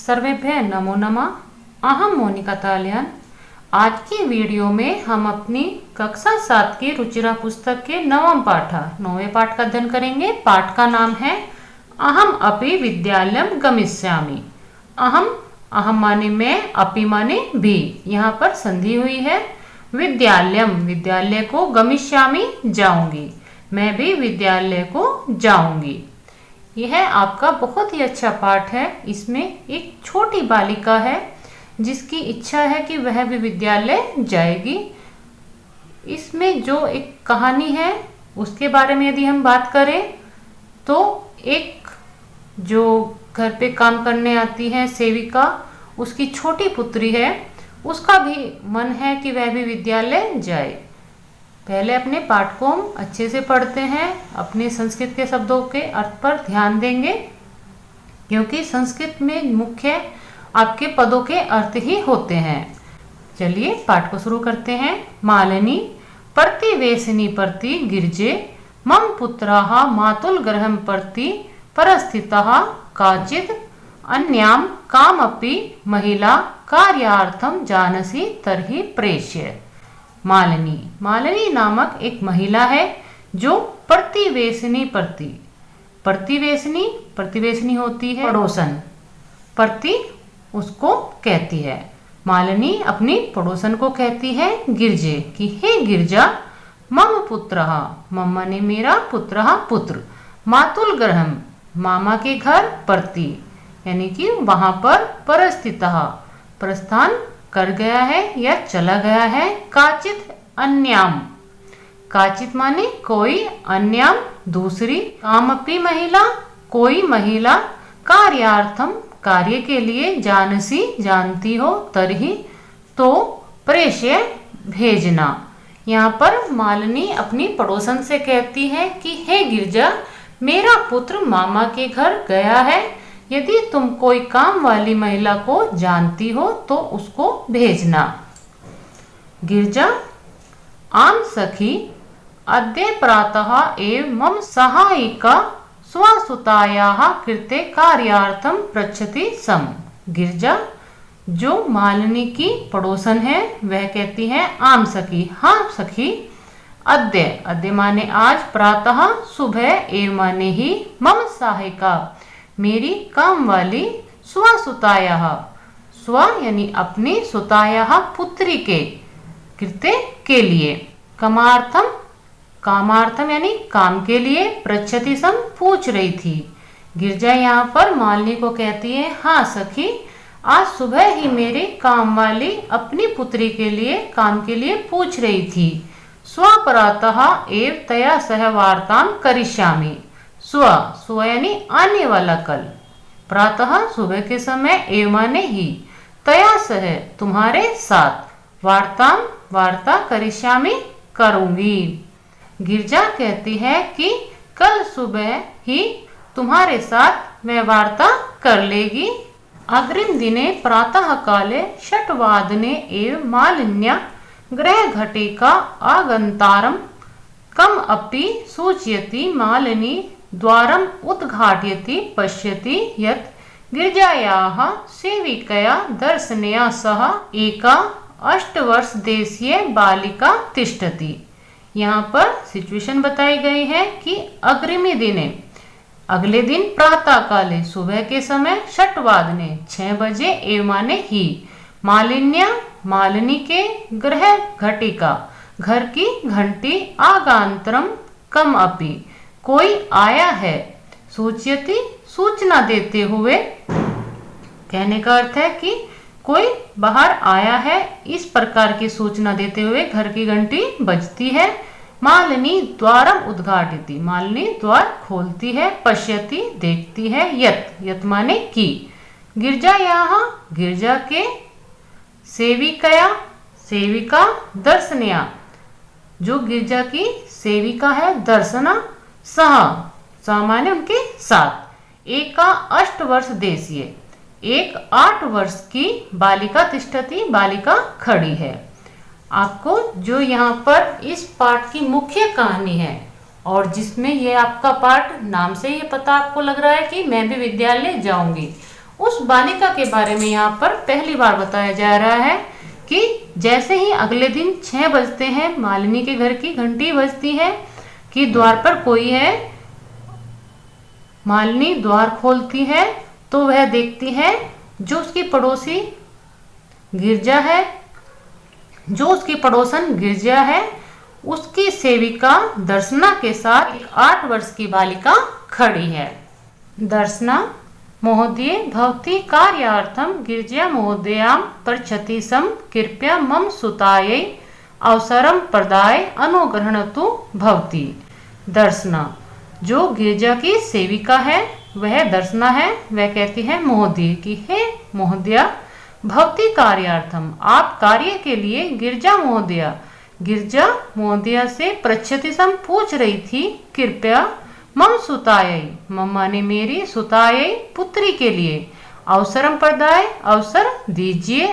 सर्वेभ्यः नमो नमः। अहम मोनिका तालियान। आज की वीडियो में हम अपनी कक्षा 7 की रुचिरा पुस्तक के 9वें पाठ का अध्ययन करेंगे। पाठ का नाम है अहम अपि विद्यालयम गमिष्यामि। अहम माने मैं, अपि माने भी। यहाँ पर संधि हुई है। विद्यालयम, विद्यालय को, गमिष्यामि जाऊंगी, मैं भी विद्यालय को जाऊंगी। यह आपका बहुत ही अच्छा पाठ है। इसमें एक छोटी बालिका है जिसकी इच्छा है कि वह भी विद्यालय जाएगी। इसमें जो एक कहानी है उसके बारे में यदि हम बात करें तो एक जो घर पे काम करने आती है सेविका, उसकी छोटी पुत्री है, उसका भी मन है कि वह भी विद्यालय जाए। पहले अपने पाठ को हम अच्छे से पढ़ते हैं, अपने संस्कृत के शब्दों के अर्थ पर ध्यान देंगे, क्योंकि संस्कृत में मुख्य आपके पदों के अर्थ ही होते हैं। चलिए पाठ को शुरू करते हैं। मालिनी प्रतिवेशिनी प्रति गिरजे मम पुत्राः मातुल गृहं प्रति परस्थितः काचित् अन्यां कामपि महिला कार्यार्थं जानसि तर्हि प्रेष्य। मालिनी नामक एक महिला है जो प्रतिवेशिनी होती है पड़ोसन, प्रति उसको कहती है। मालिनी अपनी पड़ोसन को कहती है गिरजे कि हे गिरजा, मम पुत्रः, मम माने मेरा, पुत्रः पुत्र, मातुल गृहं मामा के घर, प्रति यानी कि वहां पर, परस्थितः प्रस्थान कर गया है या चला गया है, काचित अन्याम, काचित माने कोई, अन्याम दूसरी, कामपि महिला कोई महिला, कार्यार्थम कार्य के लिए, जानसी जानती हो, तरही तो, प्रेष्य भेजना। यहाँ पर मालिनी अपनी पड़ोसन से कहती है कि हे गिरजा, मेरा पुत्र मामा के घर गया है, यदि तुम कोई काम वाली महिला को जानती हो तो उसको भेजना। गिरजा आम सखी अद्य प्रातः एव मम सहायिका स्वसुतायाः कृते कार्यार्थं पृच्छति स्म। गिरजा जो मालिनी की पड़ोसन है वह कहती है आम सखी, हाँ सखी, अद्य माने आज, प्रातः सुबह, एव माने ही, मम सहायिका मेरी काम वाली, स्वसुतायाः, स्व यानी अपनी, सुतायाः पुत्री के, कृते के लिए, कामार्थम यानी काम के लिए, पृच्छति सम पूछ रही थी। गिरजा यहाँ पर मालिनी को कहती है हाँ सखी, आज सुबह ही मेरे काम वाली अपनी पुत्री के लिए, काम के लिए पूछ रही थी। स्वप्रातः एव तया सह वार्तां करिष्यामि। स्व यानी आने वाला कल, प्रातः सुबह के समय, एव माने ही, तया सह तुम्हारे साथ, वार्ता करिष्यामि करूंगी। गिरजा कहती है कि कल सुबह ही तुम्हारे साथ मैं वार्ता कर लेगी। अग्रिम दिने प्रातः काले 6:00 एव मालिन्या गृहघटिका आगन्तारं कम अपि सूचयति। मालिनी द्वारम् उद्घाटयति, पश्यति यत् गिरजायाः सेविकया दर्शनया सह एका 8 वर्ष देशीय बालिका तिष्ठति। यहाँ पर सिचुएशन बताई गई है कि अगले दिन प्रातः काले, सुबह के समय, 6:00 बजे, एव माने ही, मालिनी के, गृह घटिका घर की घंटी, आगांतरम कम अपि कोई आया है, सूचयति सूचना देते हुए, कहने का अर्थ है कि कोई बाहर आया है, इस प्रकार की सूचना देते हुए घर की घंटी बजती है। मालिनी द्वारम उद्घाटयति, मालिनी द्वार खोलती है, पश्यति देखती है, यत माने की, गिरजा के, सेविका दर्शनया जो गिरजा की सेविका है, दर्शना सह माने उनके साथ, एका 8 वर्ष देशीय, एक 8 वर्ष की बालिका तिष्ठति, बालिका खड़ी है। आपको जो यहाँ पर इस पाठ की मुख्य कहानी है और जिसमें ये आपका पाठ नाम से ही पता आपको लग रहा है कि मैं भी विद्यालय जाऊंगी, उस बालिका के बारे में यहाँ पर पहली बार बताया जा रहा है कि जैसे ही अगले दिन 6 बजते हैं, मालिनी के घर की घंटी बजती है कि द्वार पर कोई है। मालिनी द्वार खोलती है तो वह देखती है जो उसकी पड़ोसी गिरजा है, जो उसकी पड़ोसन गिरजा है, उसकी सेविका दर्शना के साथ एक 8 वर्ष की बालिका खड़ी है। दर्शना महोदय भवती कार्यार्थम गिरिजा महोदयां पृच्छति सम कृपया मम सुतायै अवसरम प्रदाय अनुग्रहणतु भवती। दर्शना जो गिरिजा की सेविका है वह दर्शना है, वह कहती है महोदय कि हे महोदया भवती कार्यार्थम आप कार्य के लिए गिरिजा महोदया से पृच्छति सम पूछ रही थी कृपया मम सुतायै, मम माने मेरी, सुतायै पुत्री के लिए, अवसरम प्रदाय अवसर दीजिए,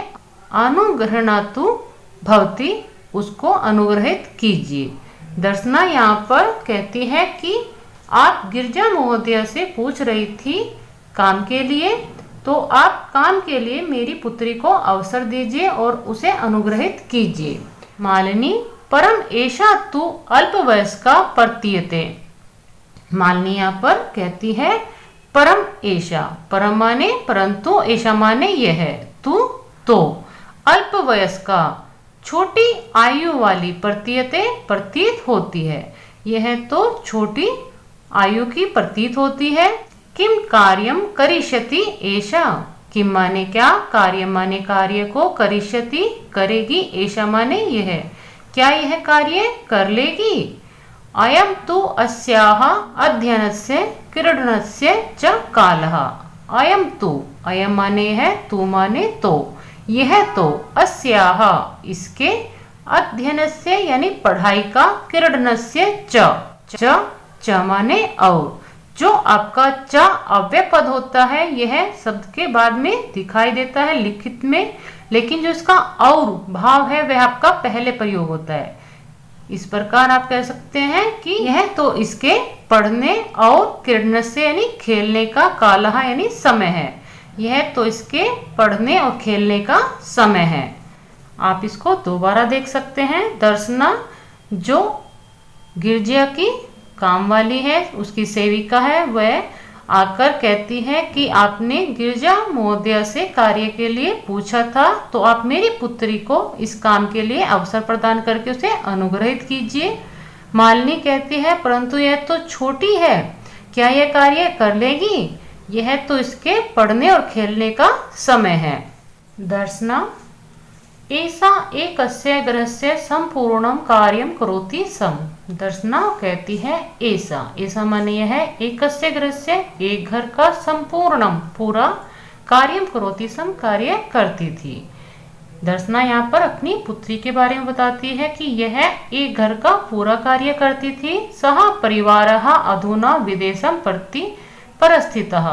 अनुग्रहणातु भवती उसको अनुग्रहित कीजिए। दर्शना यहाँ पर कहती है कि आप गिरिजा महोदया से पूछ रही थी काम के लिए, तो आप काम के लिए मेरी पुत्री को अवसर दीजिए और उसे अनुग्रहित कीजिए। मालिनी परम एषा तु अल्पवयस्का प्रतीयते। मालिनी यहाँ पर कहती है परम एषा, परम माने परंतु, ऐशा माने यह है, तू तो, अल्पवयस्का छोटी आयु वाली, प्रतीयते प्रतीत होती है, यह तो छोटी आयु की प्रतीत होती है। किम कार्यम करिष्यति एषा, किम माने क्या, कार्य माने कार्य को, करिष्यति करेगी, ऐशा माने यह, क्या यह कार्य कर लेगी। अयम तु अस्याः अध्ययनस्य क्रीडनस्य च कालः। अयम तु, अयम माने है, तू माने तो, यह तो, अस्याः इसके, अध्ययनस्य यानी पढ़ाई का, क्रीडनस्य च माने और, जो आपका च अव्यय पद होता है यह शब्द के बाद में दिखाई देता है लिखित में, लेकिन जो इसका और भाव है वह आपका पहले प्रयोग होता है। इस प्रकार आप कह सकते हैं कि यह तो इसके पढ़ने और क्रीडन से यानी खेलने का, कालः यानी समय है, यह तो इसके पढ़ने और खेलने का समय है। आप इसको दोबारा देख सकते हैं। दर्शना जो गिरजा की काम वाली है, उसकी सेविका है, वह आकर कहती है कि आपने गिरजा महोदया से कार्य के लिए पूछा था, तो आप मेरी पुत्री को इस काम के लिए अवसर प्रदान करके उसे अनुग्रहित कीजिए। मालिनी कहती है परंतु यह तो छोटी है, क्या यह कार्य कर लेगी, यह तो इसके पढ़ने और खेलने का समय है। दर्शना ऐसा एकस्य गृहस्य संपूर्णम कार्यम करोति सम। दर्शना कहती है ऐसा माने यह है, एकस्य गृहस्य एक घर का, संपूर्णम पूरा, कार्यम करोति सम कार्य करती थी। दर्शना यहाँ पर अपनी पुत्री के बारे में बताती है कि यह एक घर का पूरा कार्य करती थी। सह परिवारः अधुना विदेशम प्रति परस्थितः।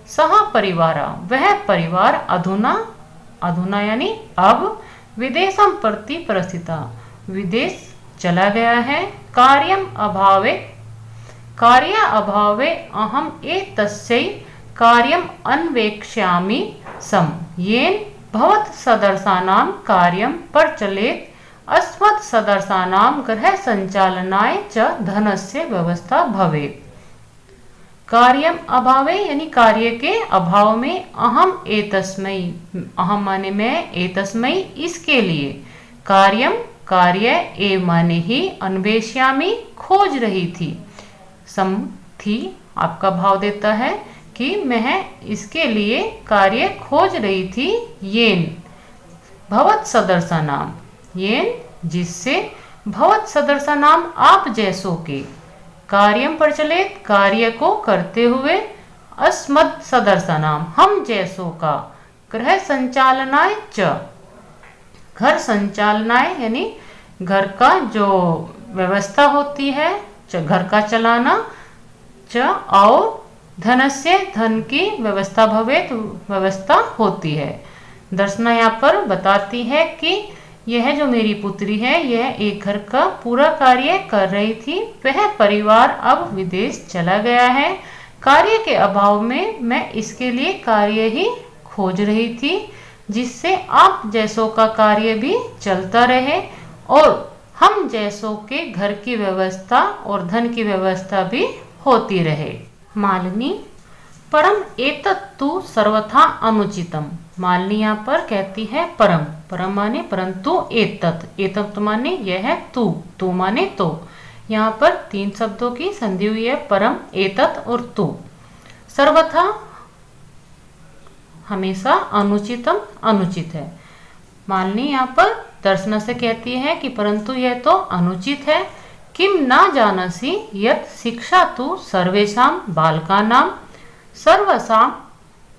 सह परिवार वह परिवार, अधुना यानी अब, विदेशम प्रति परिस्थिता विदेश चला गया है। कार्यम अभावे अहम एतस्यै कार्यम अन्वेक्ष्यामि सम येन भवत् सदर्शानां कार्यम प्रचलेत अस्मत् सदर्शानां गृह संचालनाय च धनस्य व्यवस्था भवेत्। कार्यम अभावे यानी कार्य के अभाव में, अहम एतस्मै, अहम माने मैं, एतस्मै इसके लिए, कार्यम कार्य, ए माने ही, अन्वेष्यामि खोज रही थी, सम थी आपका भाव देता है कि मैं इसके लिए कार्य खोज रही थी। येन भवत् सदर्शानाम, येन जिससे, भवत् सदर्शानाम आप जैसों के, कार्यम प्रचलित कार्य को करते हुए, अस्मत् सदर्शानाम हम जैसों का, गृह संचालनाय च घर संचालनाय यानी घर का जो व्यवस्था होती है, घर का चलाना, च और धनस्य धन की व्यवस्था भवेत व्यवस्था होती है। दर्शना यहाँ पर बताती है कि यह जो मेरी पुत्री है यह एक घर का पूरा कार्य कर रही थी, वह परिवार अब विदेश चला गया है, कार्य के अभाव में मैं इसके लिए कार्य ही खोज रही थी, जिससे आप जैसों का कार्य भी चलता रहे और हम जैसों के घर की व्यवस्था और धन की व्यवस्था भी होती रहे। मालिनी, परम एतत्तु सर्वथा अनुचितम। मालिनी यहाँ पर कहती है परम, परम माने परंतु, एतत् माने यह है, तू माने तो। यहाँ पर 3 शब्दों की संधि हुई है, परम, एतत् और तू। सर्वथा हमेशा, अनुचितम अनुचित है। मालिनी यहाँ पर दर्शन से कहती है कि परंतु यह तो अनुचित है। किम ना जानसी यत् शिक्षा तु सर्वेषां बालकानां सर्वसां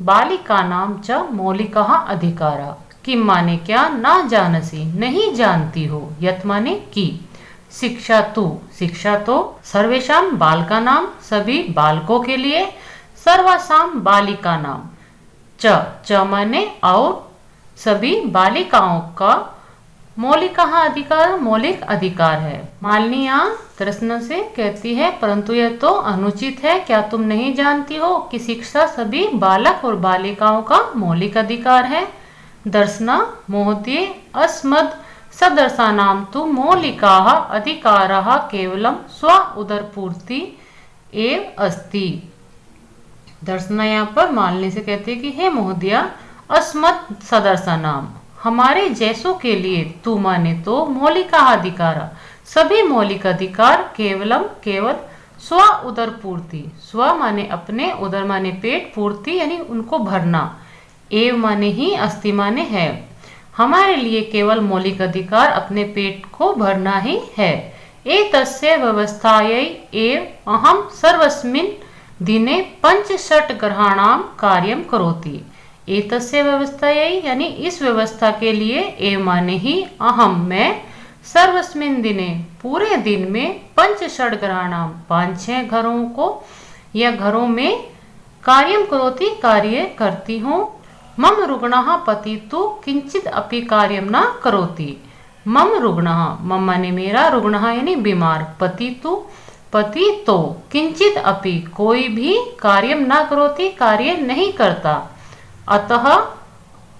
बालिकानां च मौलिकः अधिकारः। किम माने क्या, ना जानसी नहीं जानती हो, यत् माने की, शिक्षा तो सर्वेषां बालकानां सभी बालकों के लिए, सर्वसां बालिकानां च माने और सभी बालिकाओं का मौलिक अधिकार है। मालिनी यहाँ तृष्णा से कहती है परंतु यह तो अनुचित है। क्या तुम नहीं जानती हो कि शिक्षा सभी बालक और बालिकाओं का मौलिक अधिकार है। दर्शना मोहतीय अस्मद सदर्शानां तु मौलिकाः अधिकाराः केवलं स्व उदरपूर्ति एव अस्ति। दर्शना यहाँ पर मालिनी से कहते हैं कि हे मोहदिया, अस्मद सदर्शानाम हमारे जैसों के लिए, तू माने तो, मौलिका अधिकार सभी मौलिक अधिकार, केवल स्व उदर पूर्ति, स्व माने अपने, उदर माने पेट, पूर्ति यानी उनको भरना, एव माने ही, अस्ति माने है, हमारे लिए केवल मौलिक अधिकार अपने पेट को भरना ही है। एतस्य व्यवस्थायै एव अहम सर्वस्मिन् दिने 5 ग्रहाणां कार्यं करोति। एतस्य व्यवस्थायै यानी इस व्यवस्था के लिए, ए माने ही, अहम मैं, सर्वस्मिन् दिने पूरे दिन में, 5 ग्रहाणां 5-6 घरों को या घरों में, कार्यं करोति कार्य करती हूँ। मम रुग्णः पतितु किंचित अपि कार्यं न करोति। मम रुग्णः, मम माने मेरा, रुग्णः यानी बीमार, पति तो किंचित अपि कोई भी, कार्यं न करोति कार्य नहीं करता। अतः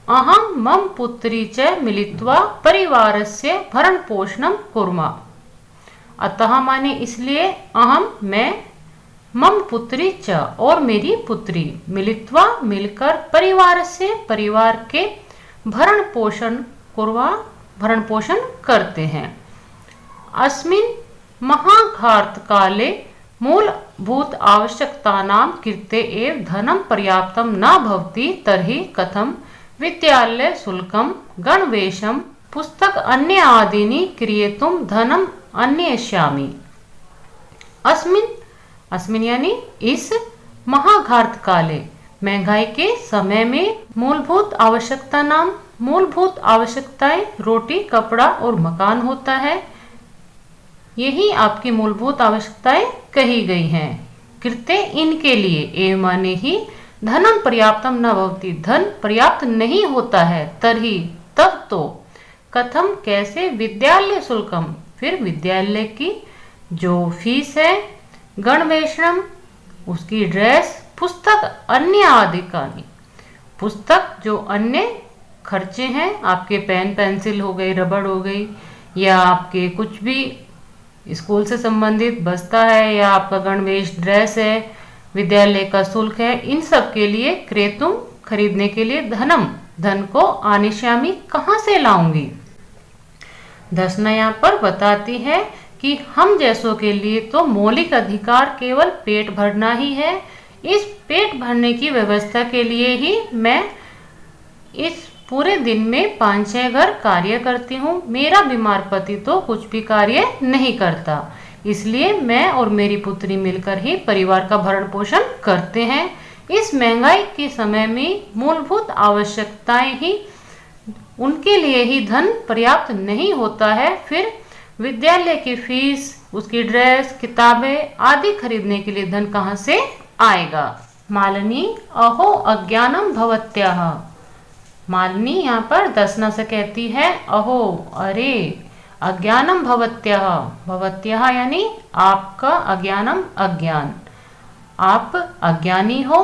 अहम मम पुत्री च मिलित्वा परिवारस्य भरण पोषणं कुर्मः। अतः माने इसलिए, अहम मैं, मम पुत्री च और मेरी पुत्री, मिलित्वा मिलकर, परिवारस्य परिवार के, भरण पोषण करते हैं। अस्मिन् महाघात काले मूलभूत आवश्यकतानां कृते एव धनं पर्याप्तं न भवति तर्हि कथं विद्यालय शुल्कं, गणवेशं, पुस्तक अन्य आदीनि क्रेतुं धनम् अन्वेष्यामि। अस्मिन् यानी इस, महाघात काले महंगाई के समय में, मूलभूत आवश्यकताएं रोटी, कपड़ा और मकान होता है। यही आपकी मूलभूत आवश्यकताएं कही गई हैं। कृत्य इनके लिए, ए माने ही, धनम पर्याप्तम न भवति धन पर्याप्त नहीं होता है, तरही तब तो, कथम कैसे, विद्यालय शुल्कम फिर विद्यालय की जो फीस है, गणवेशम उसकी ड्रेस, पुस्तक अन्य आदिकानी पुस्तक जो अन्य खर्चे हैं, आपके पेन पेंसिल हो गई, रबड़ हो गई, या आपके कुछ भी स्कूल से संबंधित बस्ता है, या आपका गणवेश ड्रेस है, विद्यालय का शुल्क है, इन सब के लिए क्रेतुम खरीदने के लिए, धन को आनिश्यामी कहाँ से लाऊंगी। दर्शना यहाँ पर बताती है कि हम जैसों के लिए तो मौलिक अधिकार केवल पेट भरना ही है। इस पेट भरने की व्यवस्था के लिए ही मैं इस पूरे दिन में 5-6 घर कार्य करती हूँ। मेरा बीमार पति तो कुछ भी कार्य नहीं करता, इसलिए मैं और मेरी पुत्री मिलकर ही परिवार का भरण पोषण करते हैं। इस महंगाई के समय में मूलभूत आवश्यकताएं ही, उनके लिए ही धन पर्याप्त नहीं होता है। फिर विद्यालय की फीस, उसकी ड्रेस, किताबें आदि खरीदने के लिए धन कहाँ से आएगा। मालिनी अहो अज्ञानम भवत्याः। मालिनी यहाँ पर दर्शना से कहती है, अहो अरे, अज्ञानम भवत्याः, भवत्याः यानी आपका, अज्ञानम अज्ञान, आप अज्ञानी हो।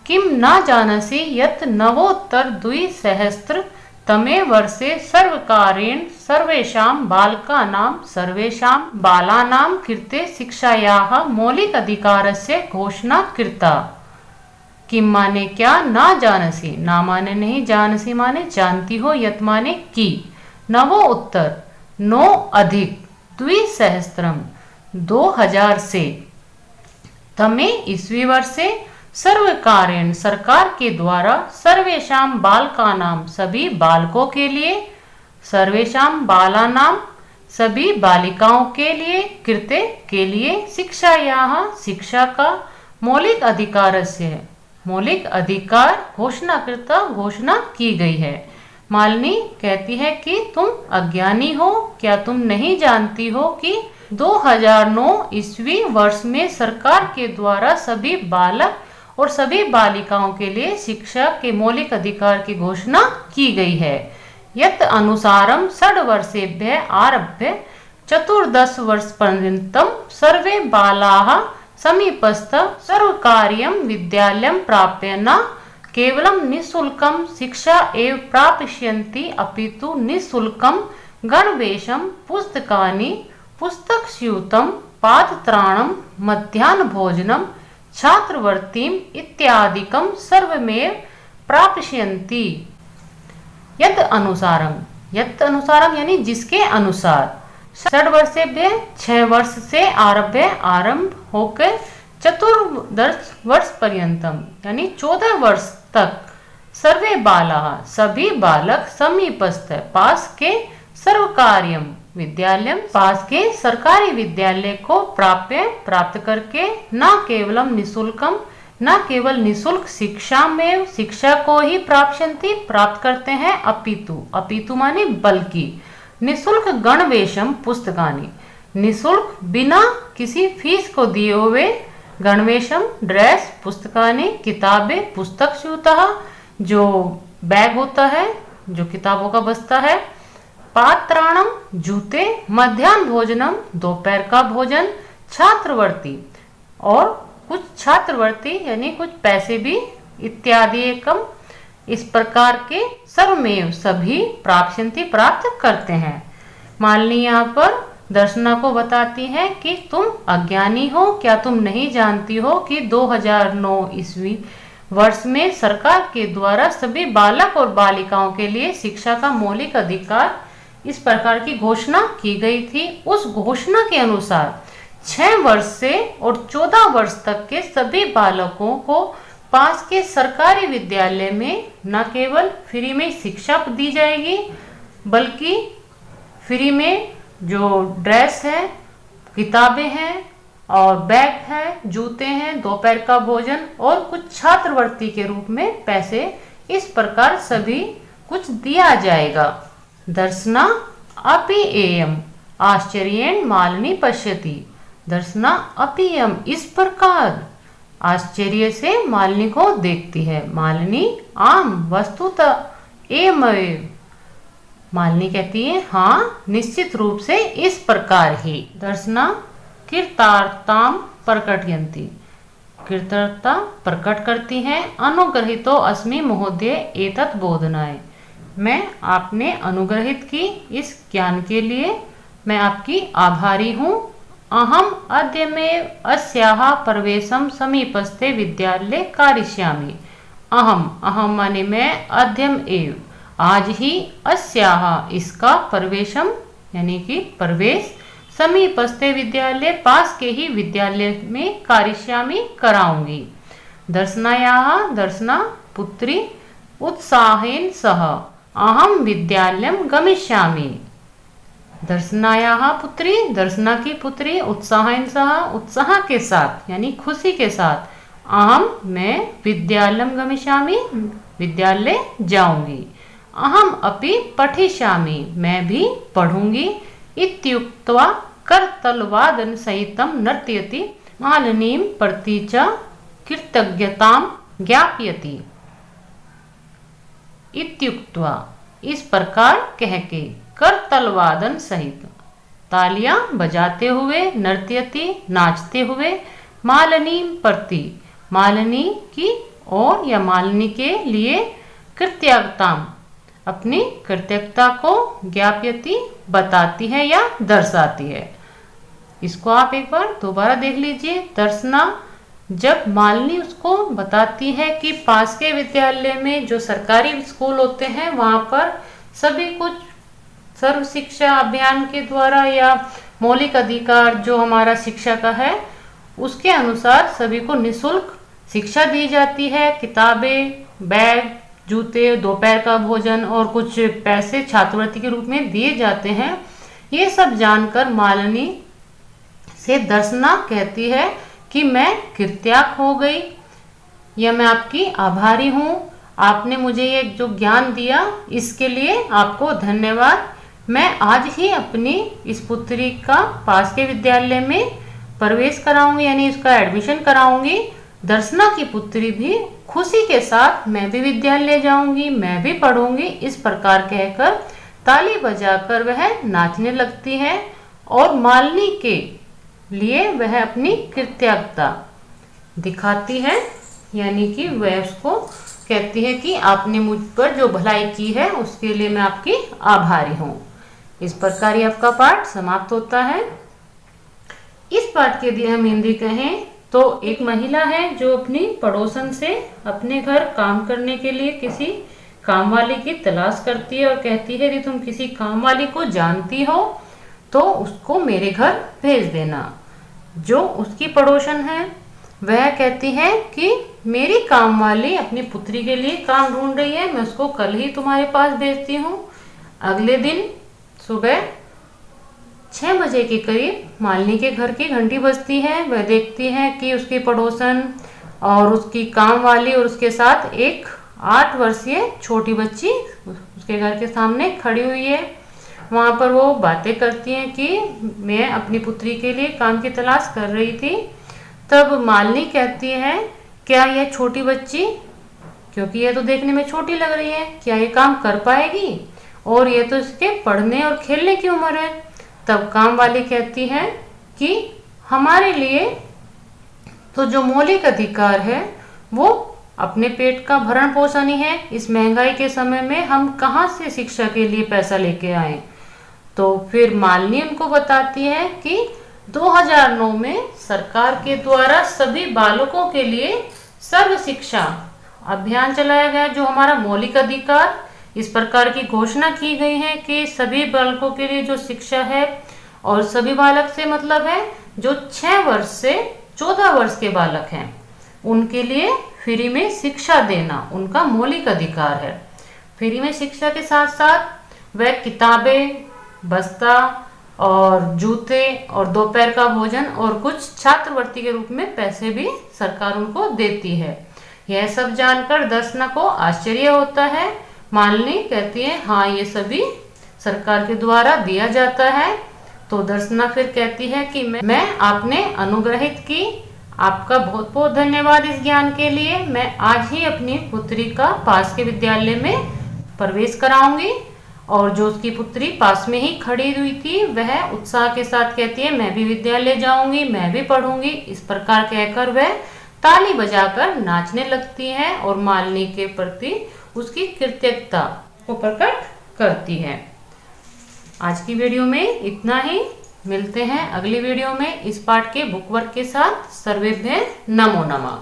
किम न जानसि यत् नवोत्तर द्विसहस्र तमे वर्षे सर्वकारेण सर्वेषां बालानां कृते शिक्षायाः मौलिक अधिकारस्य घोषणा कृता। किम माने क्या, ना जानसी, ना माने नहीं, जानसी माने जानती हो, यत माने की, नवो उत्तर 9 अधिक, द्विसहस्त्रम 2000 से, तमे ईस्वी वर्षे सर्वकारेण सरकार के द्वारा सर्वेषाम बालकानाम सभी बालकों के लिए, सर्वेषाम बालानाम सभी बालिकाओं के लिए, कृते के लिए, शिक्षा यहाँ शिक्षा का मौलिक अधिकार से मौलिक अधिकार घोषणाकृता घोषणा की गई है। मालिनी कहती है कि तुम अज्ञानी हो, क्या तुम नहीं जानती हो कि 2009 ईस्वी वर्ष में सरकार के द्वारा सभी बालक और सभी बालिकाओं के लिए शिक्षा के मौलिक अधिकार की घोषणा की गई है। यत् अनुसारम 6 वर्षेभ्य आरभ्य 14 वर्ष पर्यंतम सर्वे बालाः समीपस्थ सर्वकार्यं विद्यालयं प्राप्य न केवलं निःशुल्कं शिक्षा एव प्राप्स्यन्ति अपितु निःशुल्कं गणवेशं पुस्तकानि पुस्तकस्यूतं पादत्राणं मध्याह्न भोजनं छात्रवृत्तिम् इत्यादिकं सर्वमेव प्राप्स्यन्ति। यत् अनुसारम यानी जिसके अनुसार, 6 वर्षेभ्य 6 वर्ष से आरंभ होकर 14 वर्ष पर्यंतम यानी 14 वर्ष तक, सर्वे बाला सभी बालक, समीपस्थ पास के, सर्वकार्यम विद्यालय पास के सरकारी विद्यालय को प्राप्त करके, न केवलम निःशुल्कम न केवल निःशुल्क शिक्षा में शिक्षा को ही प्राप्त करते हैं, अपितु माने बल्कि, निःशुल्क गणवेशम पुस्तकानि निःशुल्क बिना किसी फीस को दिए हुए, गणवेशम ड्रेस, पुस्तकानि किताबें, पुस्तक स्यूतः जो बैग होता है, जो किताबों का बस्ता है, पात्राणम जूते, मध्याह्न भोजनम दोपहर का भोजन, छात्रवृत्ति और कुछ छात्रवृत्ति यानी कुछ पैसे भी, इत्यादि एकम इस प्रकार के सर्वमेव सभी प्राप्त करते हैं। मालिनी यहाँ पर दर्शना को बताती है कि तुम अज्ञानी हो, क्या तुम नहीं जानती हो कि 2009 ईस्वी वर्ष में सरकार के द्वारा सभी बालक और बालिकाओं के लिए शिक्षा का मौलिक अधिकार इस प्रकार की घोषणा की गई थी। उस घोषणा के अनुसार 6 वर्ष से और 14 वर्ष तक के सभी बालकों को पास के सरकारी विद्यालय में न केवल फ्री में शिक्षा दी जाएगी, बल्कि फ्री में जो ड्रेस है, किताबें हैं और बैग है, जूते हैं, दोपहर का भोजन और कुछ छात्रवृत्ति के रूप में पैसे, इस प्रकार सभी कुछ दिया जाएगा। दर्शना अपि एयम आश्चर्येण मालिनी पश्यति। दर्शना अपि एयम इस प्रकार आश्चर्य से मालिनी को देखती है। मालिनी आम वस्तुतः एवमेव। मालिनी कहती है हाँ निश्चित रूप से इस प्रकार ही। दर्शना कृतार्थताम प्रकटयन्ति। कृतज्ञता प्रकट करती है। अनुग्रहितो अस्मि महोदय एतत् बोधनाय। मैं आपने अनुग्रहित की इस ज्ञान के लिए मैं आपकी आभारी हूँ। अहम अद्यमेव अस्याः प्रवेशम समीपस्थे विद्यालय कारिष्यामि। अहम माने मैं, अद्यम एव आज ही, अस्याः इसका, प्रवेशम यानी कि प्रवेश, समीपस्थे विद्यालय पास के ही विद्यालय में, कारिष्यामि कराऊंगी। दर्शनायाः दर्शना पुत्री उत्साहेन सह अहम विद्यालयम गमिष्यामि। दर्शनायाः पुत्री, दर्शना की पुत्री, उत्साहेन सह उत्साह के साथ यानी खुशी के साथ, अहम मैं, विद्यालयम गमिष्यामि विद्यालय जाऊंगी। अहम अपि पठिष्यामि मैं भी पढ़ूंगी। इत्युक्त्वा करतलवादन सहितं नर्तयति मालिनीं प्रति च कृतज्ञतां ज्ञापयति। इत्युक्त्वा इस प्रकार कह के, करतलवादन सहित तालियां बजाते हुए, नर्तयति नाचते हुए, मालिनी प्रति, मालिनी की और या मालिनी के लिए, कृतज्ञताम, अपनी कृतज्ञता को ज्ञापयति, बताती है या दर्शाती है। इसको आप एक बार दोबारा देख लीजिए। दर्शना, जब मालिनी उसको बताती है कि पास के विद्यालय में जो सरकारी स्कूल होते हैं वहां पर सभी कुछ सर्व शिक्षा अभियान के द्वारा या मौलिक अधिकार जो हमारा शिक्षा का है उसके अनुसार सभी को निःशुल्क शिक्षा दी जाती है। किताबें, बैग, जूते, दोपहर का भोजन और कुछ पैसे छात्रवृत्ति के रूप में दिए जाते हैं। ये सब जानकर मालिनी से दर्शना कहती है कि मैं कृतज्ञ हो गई या मैं आपकी आभारी हूँ, आपने मुझे ये जो ज्ञान दिया इसके लिए आपको धन्यवाद। मैं आज ही अपनी इस पुत्री का पास के विद्यालय में प्रवेश कराऊंगी, यानी इसका एडमिशन कराऊंगी। दर्शना की पुत्री भी खुशी के साथ मैं भी विद्यालय जाऊंगी, मैं भी पढ़ूंगी, इस प्रकार कहकर ताली बजाकर वह नाचने लगती है और मालिनी के लिए वह अपनी कृतज्ञता दिखाती है, यानी कि वह उसको कहती है कि आपने मुझ पर जो भलाई की है उसके लिए मैं आपकी आभारी हूँ। इस प्रकार ही आपका पाठ समाप्त होता है। इस पाठ के लिए हम हिंदी कहें तो एक महिला है जो अपनी पड़ोसन से अपने घर काम करने के लिए किसी काम वाली की तलाश करती है और कहती है यदि तुम किसी काम वाली को जानती हो तो उसको मेरे घर भेज देना। जो उसकी पड़ोसन है वह कहती है कि मेरी काम वाली अपनी पुत्री के लिए काम ढूंढ रही है, मैं उसको कल ही तुम्हारे पास भेजती हूँ। अगले दिन सुबह 6 बजे के करीब मालिनी के घर की घंटी बजती है। वह देखती है कि उसकी पड़ोसन और उसकी काम वाली और उसके साथ एक 8 वर्षीय छोटी बच्ची उसके घर के सामने खड़ी हुई है। वहाँ पर वो बातें करती हैं कि मैं अपनी पुत्री के लिए काम की तलाश कर रही थी। तब मालिनी कहती है क्या यह छोटी बच्ची, क्योंकि यह तो देखने में छोटी लग रही है, क्या ये काम कर पाएगी, और ये तो इसके पढ़ने और खेलने की उम्र है। तब काम वाली कहती है कि हमारे लिए तो जो मौलिक अधिकार है वो अपने पेट का भरण पोषण ही है। इस महंगाई के समय में हम कहाँ से शिक्षा के लिए पैसा लेके आए। तो फिर मालिनी उनको बताती है कि 2009 में सरकार के द्वारा सभी बालकों के लिए सर्व शिक्षा अभियान चलाया गया, जो हमारा मौलिक अधिकार, इस प्रकार की घोषणा की गई है कि सभी बालकों के लिए जो शिक्षा है, और सभी बालक से मतलब है जो 6 वर्ष से 14 वर्ष के बालक हैं उनके लिए फ्री में शिक्षा देना उनका मौलिक अधिकार है। फ्री में शिक्षा के साथ साथ वह किताबें, बस्ता और जूते और दोपहर का भोजन और कुछ छात्रवृत्ति के रूप में पैसे भी सरकार उनको देती है। यह सब जानकर दर्शना को आश्चर्य होता है। मालिनी कहती है हाँ ये सभी सरकार के द्वारा दिया जाता है। तो दर्शना फिर कहती है कि मैं आपने अनुग्रहित की, आपका बहुत बहुत धन्यवाद इस ज्ञान के लिए। मैं आज ही अपनी पुत्री का पास के विद्यालय में प्रवेश कराऊंगी। और जो उसकी पुत्री पास में ही खड़ी हुई थी वह उत्साह के साथ कहती है मैं भी विद्यालय जाऊंगी, मैं भी पढ़ूंगी। इस प्रकार कहकर वह ताली बजाकर नाचने लगती है और मालिनी के प्रति उसकी कृतज्ञता को प्रकट करती है। आज की वीडियो में इतना ही। मिलते हैं अगली वीडियो में इस पाठ के बुक वर्क के साथ। सर्वेभ्य नमो नमः।